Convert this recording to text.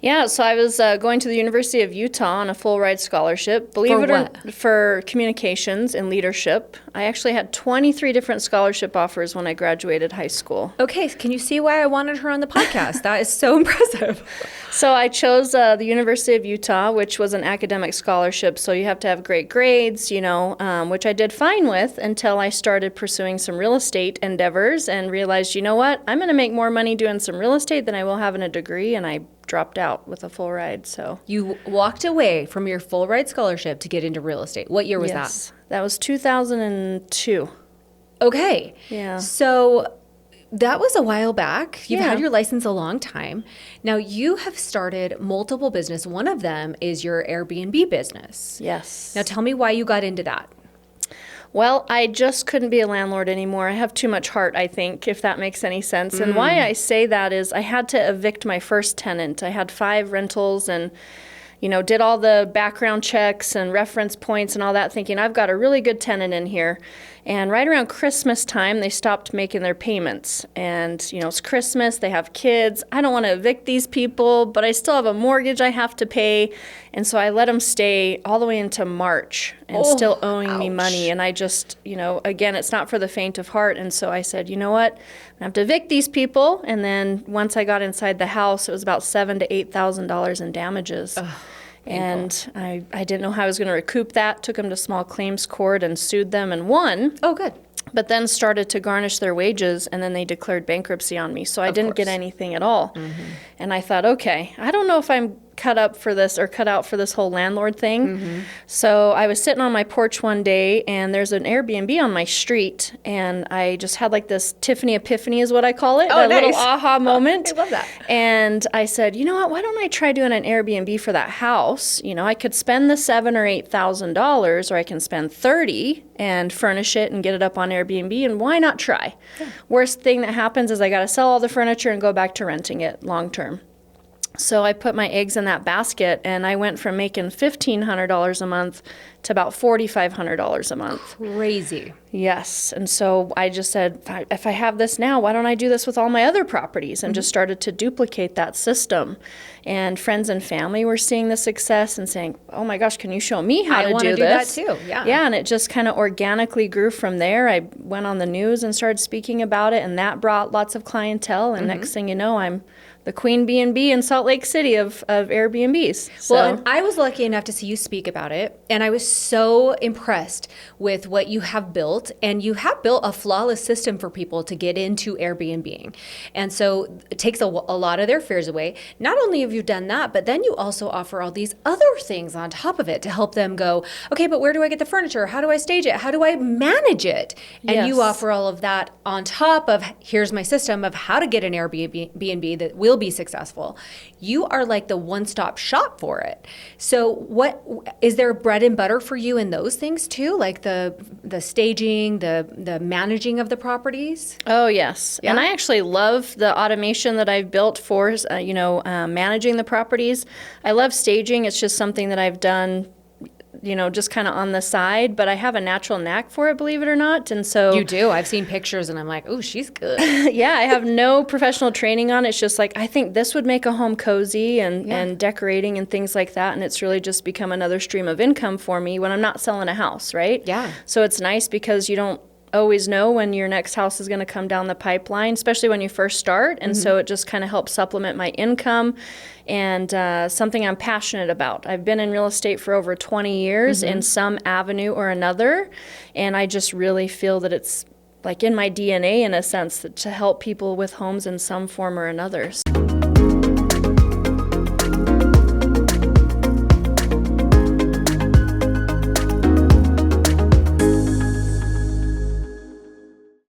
Yeah, so I was going to the University of Utah on a full ride scholarship. Believe For it or what? for communications and leadership. I actually had 23 different scholarship offers when I graduated high school. Okay, can you see why I wanted her on the podcast? That is so impressive. So I chose the University of Utah, which was an academic scholarship. So you have to have great grades, which I did fine with until I started pursuing some real estate endeavors and realized, you know what, I'm going to make more money doing some real estate than I will having a degree, and I dropped out with a full ride. So You walked away from your full ride scholarship to get into real estate. What year was yes, that was 2002. that? Okay. Yeah. So that was a while back. You've Yeah. had your license a long time. Now you have started multiple business. One of them is your Airbnb business. Yes. Now tell me why you got into that. Well, I just couldn't be a landlord anymore. I have too much heart, I think, if that makes any sense. And why I say that is I had to evict my first tenant. I had 5 rentals and, did all the background checks and reference points and all that, thinking I've got a really good tenant in here. And right around Christmas time, they stopped making their payments. And, it's Christmas, they have kids. I don't want to evict these people, but I still have a mortgage I have to pay. And so I let them stay all the way into March and still owing me money. And I just, again, it's not for the faint of heart. And so I said, you know what? I have to evict these people. And then once I got inside the house, it was about $7,000 to $8,000 in damages. And I didn't know how I was going to recoup that. Took them to small claims court and sued them and won. Oh, good. But then started to garnish their wages, and then they declared bankruptcy on me. So I didn't get anything at all. And I thought, okay, I don't know if I'm cut up for this or cut out for this whole landlord thing. So I was sitting on my porch one day, and there's an Airbnb on my street, and I just had like this Tiffany epiphany is what I call it. Oh, a little nice. aha moment. I love that. And I said, you know what, why don't I try doing an Airbnb for that house? I could spend the $7,000 or $8,000, or I can spend 30 and furnish it and get it up on Airbnb, and why not try? Worst thing that happens is I got to sell all the furniture and go back to renting it long term. So I put my eggs in that basket, and I went from making $1,500 a month to about $4,500 a month. Crazy. Yes. And so I just said, if I have this now, why don't I do this with all my other properties? And just started to duplicate that system. And friends and family were seeing the success and saying, oh my gosh, can you show me how to do this? I want to do that too. Yeah. Yeah. And it just kind of organically grew from there. I went on the news and started speaking about it, and that brought lots of clientele. And next thing you know, I'm the Queen B&B in Salt Lake City of Airbnbs. So. Well, and I was lucky enough to see you speak about it, and I was so impressed with what you have built, and you have built a flawless system for people to get into Airbnb. And so it takes a lot of their fears away. Not only have you done that, but then you also offer all these other things on top of it to help them go, okay, but where do I get the furniture? How do I stage it? How do I manage it? And you Yes. offer all of that on top of, here's my system of how to get an Airbnb that will be successful. You are like the one-stop shop for it. So what is there bread and butter for you in those things too? Like the staging, the managing of the properties? Oh, yes. Yeah? And I actually love the automation that I've built for, managing the properties. I love staging. It's just something that I've done, just kind of on the side, but I have a natural knack for it, believe it or not. And so You do. I've seen pictures and I'm like, oh, she's good. yeah, I have no professional training on it. It's just like, I think this would make a home cozy and decorating and things like that. And it's really just become another stream of income for me when I'm not selling a house, right? Yeah. So it's nice because you don't always know when your next house is going to come down the pipeline, especially when you first start. And so it just kind of helps supplement my income and something I'm passionate about. I've been in real estate for over 20 years in some avenue or another. And I just really feel that it's like in my DNA in a sense to help people with homes in some form or another.